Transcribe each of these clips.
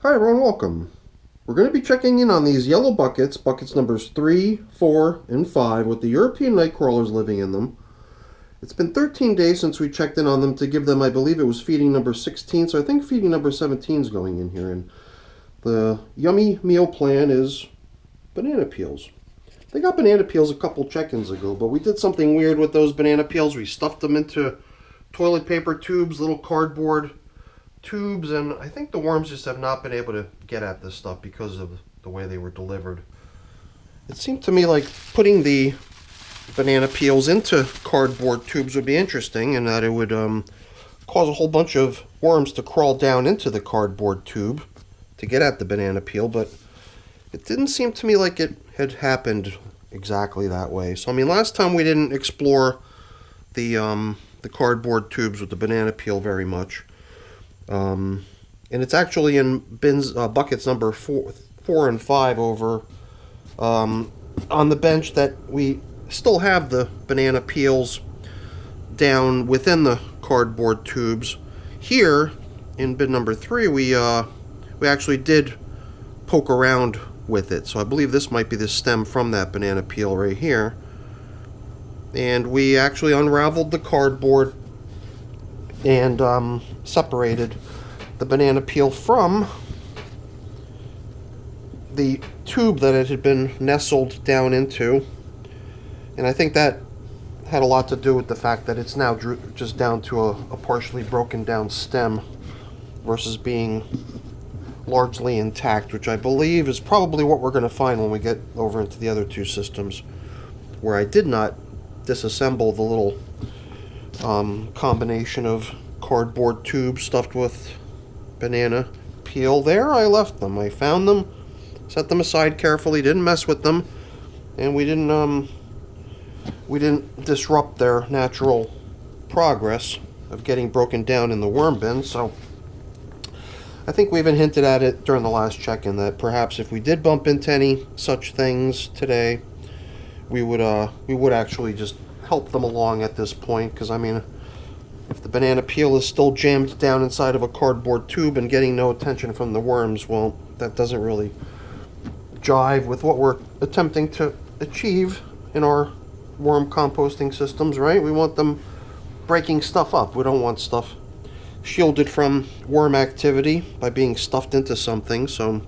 Hi everyone, welcome. We're going to be checking in on these yellow buckets, buckets numbers 3, 4, and 5, with the European nightcrawlers living in them. It's been 13 days since we checked in on them to give them, I believe it was feeding number 16, so I think feeding number 17 is going in here. And the yummy meal plan is banana peels. They got banana peels a couple check-ins ago, but we did something weird with those banana peels. We stuffed them into toilet paper tubes, little cardboard tubes, and I think the worms just have not been able to get at this stuff because of the way they were delivered. It seemed to me like putting the banana peels into cardboard tubes would be interesting, and that it would cause a whole bunch of worms to crawl down into the cardboard tube to get at the banana peel, but it didn't seem to me like it had happened exactly that way. So I mean, last time we didn't explore the cardboard tubes with the banana peel very much. And it's actually in buckets number 4 and 5 over on the bench that we still have the banana peels down within the cardboard tubes. Here in bin number 3 we actually did poke around with it, so I believe this might be the stem from that banana peel right here, and we actually unraveled the cardboard and separated the banana peel from the tube that it had been nestled down into. And I think that had a lot to do with the fact that it's now just down to a partially broken down stem versus being largely intact, which I believe is probably what we're going to find when we get over into the other two systems, where I did not disassemble the little combination of cardboard tubes stuffed with banana peel. There I left them. I found them, set them aside carefully, didn't mess with them, and we didn't disrupt their natural progress of getting broken down in the worm bin. So I think we even hinted at it during the last check-in that perhaps if we did bump into any such things today, we would actually just help them along at this point, because I mean, if the banana peel is still jammed down inside of a cardboard tube and getting no attention from the worms, well, that doesn't really jive with what we're attempting to achieve in our worm composting systems, right? We want them breaking stuff up. We don't want stuff shielded from worm activity by being stuffed into something. So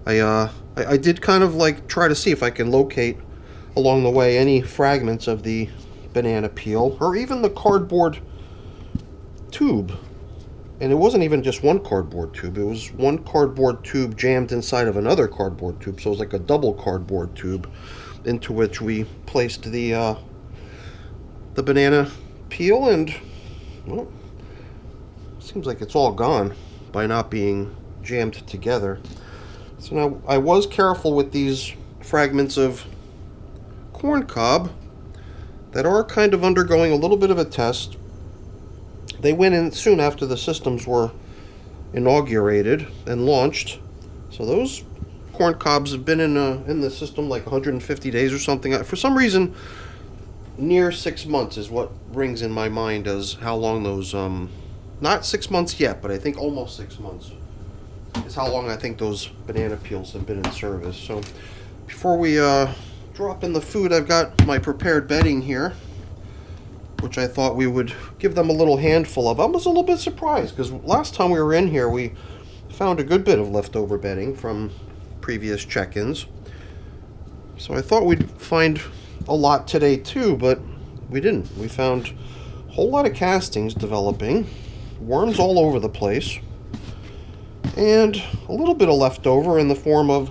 I did kind of like try to see if I can locate along the way any fragments of the banana peel or even the cardboard tube. And it wasn't even just one cardboard tube, it was one cardboard tube jammed inside of another cardboard tube, so it was like a double cardboard tube into which we placed the banana peel. And well, seems like it's all gone by not being jammed together. So now I was careful with these fragments of corn cob that are kind of undergoing a little bit of a test. They went in soon after the systems were inaugurated and launched. So those corn cobs have been in the system like 150 days or something. For some reason, near 6 months is what rings in my mind as how long those, not 6 months yet, but I think almost 6 months is how long I think those banana peels have been in service. So before we drop in the food, I've got my prepared bedding here, which I thought we would give them a little handful of. I was a little bit surprised because last time we were in here we found a good bit of leftover bedding from previous check-ins. So I thought we'd find a lot today too, but we didn't. We found a whole lot of castings developing, worms all over the place, and a little bit of leftover in the form of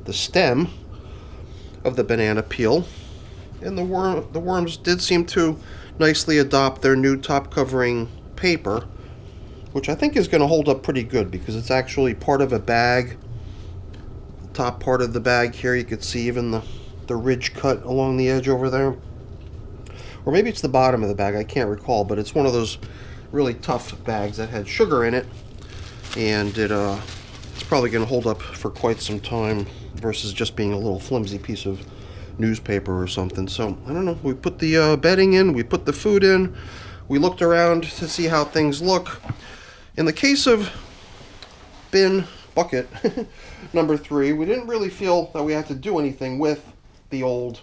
the stem of the banana peel. And the worms did seem to nicely adopt their new top covering paper, which I think is going to hold up pretty good because it's actually part of a bag. The top part of the bag here, you could see even the ridge cut along the edge over there. Or maybe it's the bottom of the bag, I can't recall, but it's one of those really tough bags that had sugar in it, and it's probably going to hold up for quite some time versus just being a little flimsy piece of newspaper or something. So I don't know, we put the bedding in, we put the food in, we looked around to see how things look. In the case of bin bucket number 3, we didn't really feel that we had to do anything with the old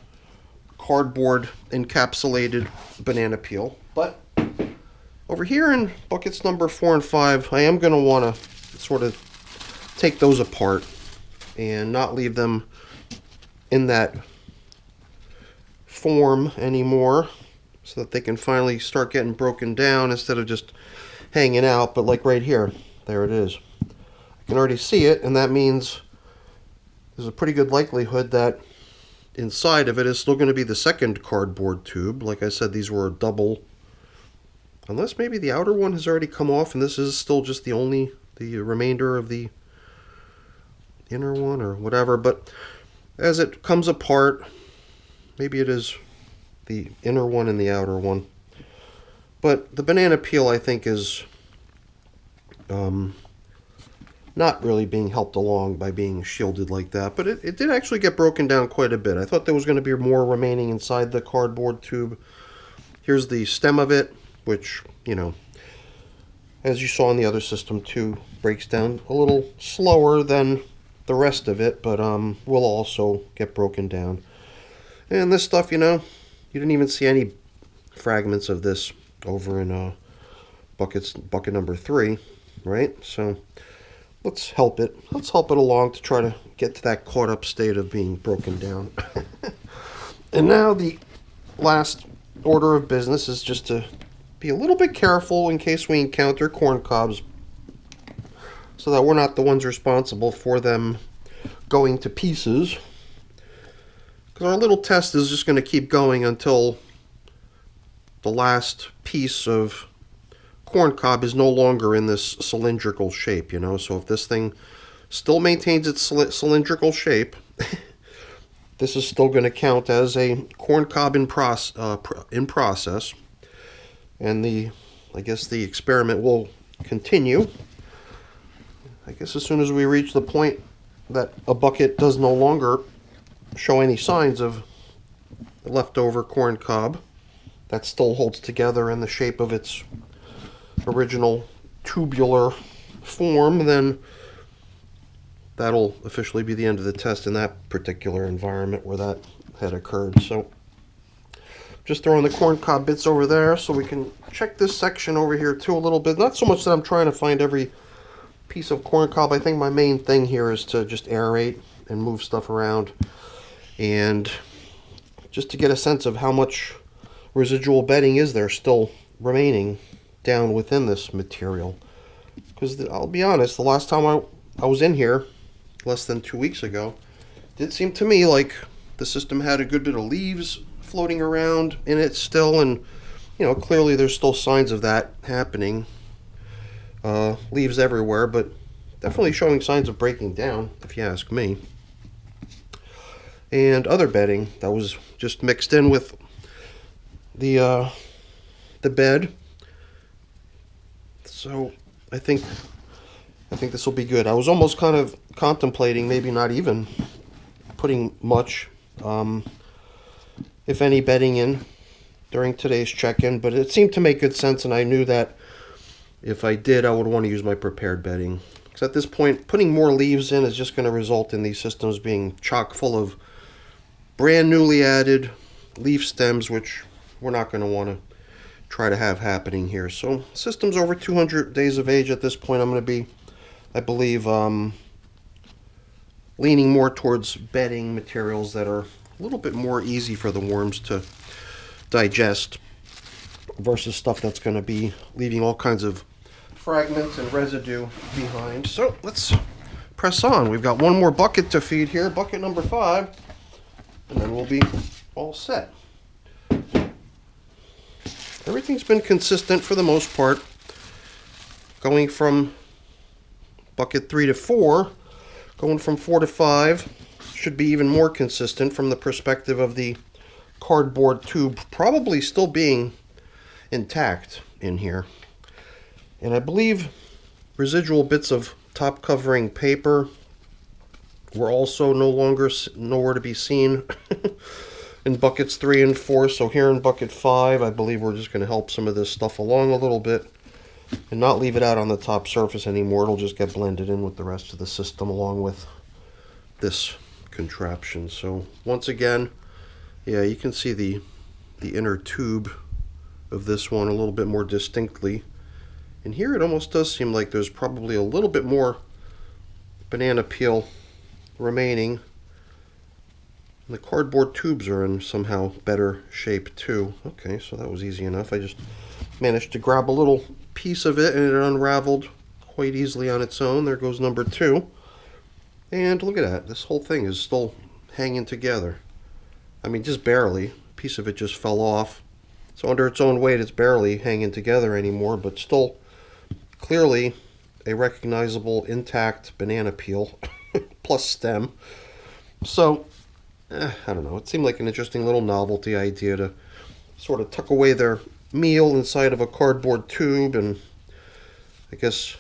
cardboard encapsulated banana peel. But over here in buckets number 4 and 5, I am going to want to sort of take those apart and not leave them in that form anymore, so that they can finally start getting broken down instead of just hanging out. But like right here, there it is. I can already see it, and that means there's a pretty good likelihood that inside of it is still going to be the second cardboard tube. Like I said, these were a double, unless maybe the outer one has already come off and this is still just the remainder of the inner one or whatever. But as it comes apart, maybe it is the inner one and the outer one. But the banana peel, I think, is not really being helped along by being shielded like that. But it did actually get broken down quite a bit. I thought there was going to be more remaining inside the cardboard tube. Here's the stem of it, which, you know, as you saw in the other system too, breaks down a little slower than the rest of it, but will also get broken down. And this stuff, you know, you didn't even see any fragments of this over in bucket number 3, right? So let's help it along to try to get to that caught up state of being broken down. And now the last order of business is just to be a little bit careful in case we encounter corn cobs, so that we're not the ones responsible for them going to pieces. Because our little test is just going to keep going until the last piece of corn cob is no longer in this cylindrical shape, you know. So if this thing still maintains its cylindrical shape, this is still going to count as a corn cob in process. And I guess the experiment will continue. I guess as soon as we reach the point that a bucket does no longer show any signs of leftover corn cob that still holds together in the shape of its original tubular form, then that'll officially be the end of the test in that particular environment where that had occurred. So just throwing the corn cob bits over there so we can check this section over here too a little bit. Not so much that I'm trying to find every piece of corn cob. I think my main thing here is to just aerate and move stuff around, and just to get a sense of how much residual bedding is there still remaining down within this material. Because I'll be honest, the last time I was in here, less than 2 weeks ago, it did seem to me like the system had a good bit of leaves floating around in it still, and you know, clearly there's still signs of that happening. Leaves everywhere, but definitely showing signs of breaking down, if you ask me. And other bedding that was just mixed in with the bed. So I think this will be good. I was almost kind of contemplating maybe not even putting much, if any, bedding in during today's check-in, but it seemed to make good sense, and I knew that if I did, I would want to use my prepared bedding. Because at this point, putting more leaves in is just going to result in these systems being chock full of brand newly added leaf stems, which we're not going to want to try to have happening here. So system's over 200 days of age at this point. I'm going to be, I believe, leaning more towards bedding materials that are a little bit more easy for the worms to digest, versus stuff that's going to be leaving all kinds of fragments and residue behind. So let's press on. We've got one more bucket to feed here, bucket number 5, and then we'll be all set. Everything's been consistent for the most part, going from bucket 3 to 4, going from 4 to 5 should be even more consistent from the perspective of the cardboard tube probably still being intact in here. And I believe residual bits of top covering paper were also nowhere to be seen in buckets 3 and 4. So here in bucket 5, I believe we're just going to help some of this stuff along a little bit and not leave it out on the top surface anymore. It'll just get blended in with the rest of the system along with this contraption. So once again, yeah, you can see the inner tube of this one a little bit more distinctly. And here it almost does seem like there's probably a little bit more banana peel remaining. And the cardboard tubes are in somehow better shape too. Okay, so that was easy enough. I just managed to grab a little piece of it and it unraveled quite easily on its own. There goes number 2. And look at that. This whole thing is still hanging together. I mean, just barely. A piece of it just fell off. So under its own weight, it's barely hanging together anymore, but still clearly a recognizable intact banana peel plus stem. So, I don't know. It seemed like an interesting little novelty idea to sort of tuck away their meal inside of a cardboard tube. And I guess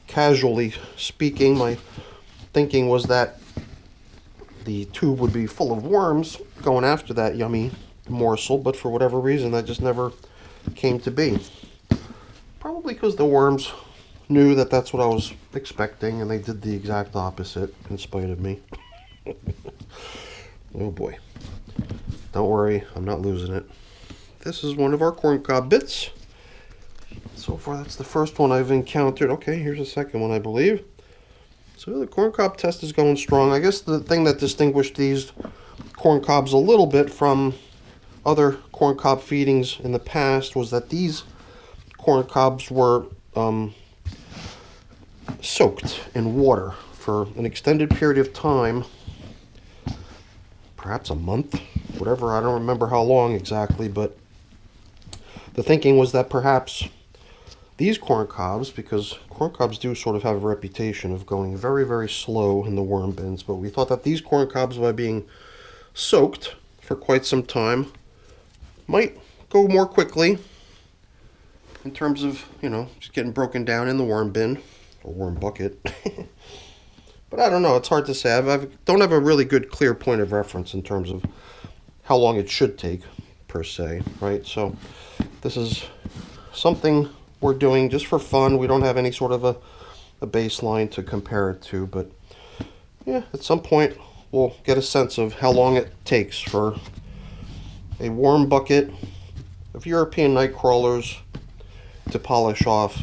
casually speaking, my thinking was that the tube would be full of worms going after that yummy morsel, but for whatever reason that just never came to be. Probably because the worms knew that that's what I was expecting, and they did the exact opposite in spite of me. Oh boy. Don't worry, I'm not losing it. This is one of our corncob bits. So far that's the first one I've encountered. Okay, here's a second one, I believe. So the corncob test is going strong. I guess the thing that distinguished these corncobs a little bit from other corncob feedings in the past was that these corncobs were soaked in water for an extended period of time, perhaps a month, whatever. I don't remember how long exactly, but the thinking was that perhaps these corncobs, because corncobs do sort of have a reputation of going very, very slow in the worm bins, but we thought that these corncobs, by being soaked for quite some time, might go more quickly in terms of, you know, just getting broken down in the worm bin or worm bucket. But I don't know, it's hard to say. I don't have a really good clear point of reference in terms of how long it should take per se, right? So this is something we're doing just for fun. We don't have any sort of a baseline to compare it to, but yeah, at some point we'll get a sense of how long it takes for a worm bucket of European night crawlers to polish off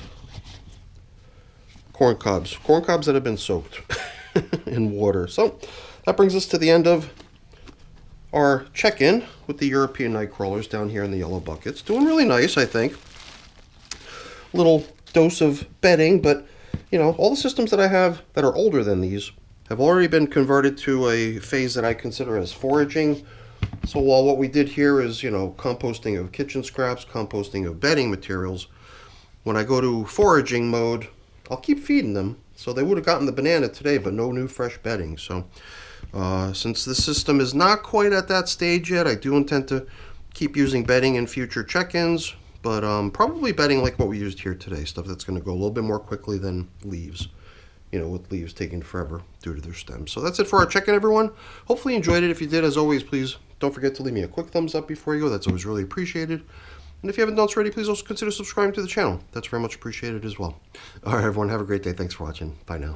corncobs that have been soaked in water. So that brings us to the end of our check-in with the European night crawlers down here in the yellow buckets. Doing really nice, I think. Little dose of bedding, but you know, all the systems that I have that are older than these have already been converted to a phase that I consider as foraging. So while what we did here is, you know, composting of kitchen scraps, composting of bedding materials, when I go to foraging mode, I'll keep feeding them. So they would have gotten the banana today, but no new fresh bedding. So since the system is not quite at that stage yet, I do intend to keep using bedding in future check-ins, but probably bedding like what we used here today, stuff that's going to go a little bit more quickly than leaves, you know, with leaves taking forever due to their stems. So that's it for our check-in, everyone. Hopefully you enjoyed it. If you did, as always, please don't forget to leave me a quick thumbs up before you go. That's always really appreciated. And if you haven't done so already, please also consider subscribing to the channel. That's very much appreciated as well. All right, everyone, have a great day. Thanks for watching. Bye now.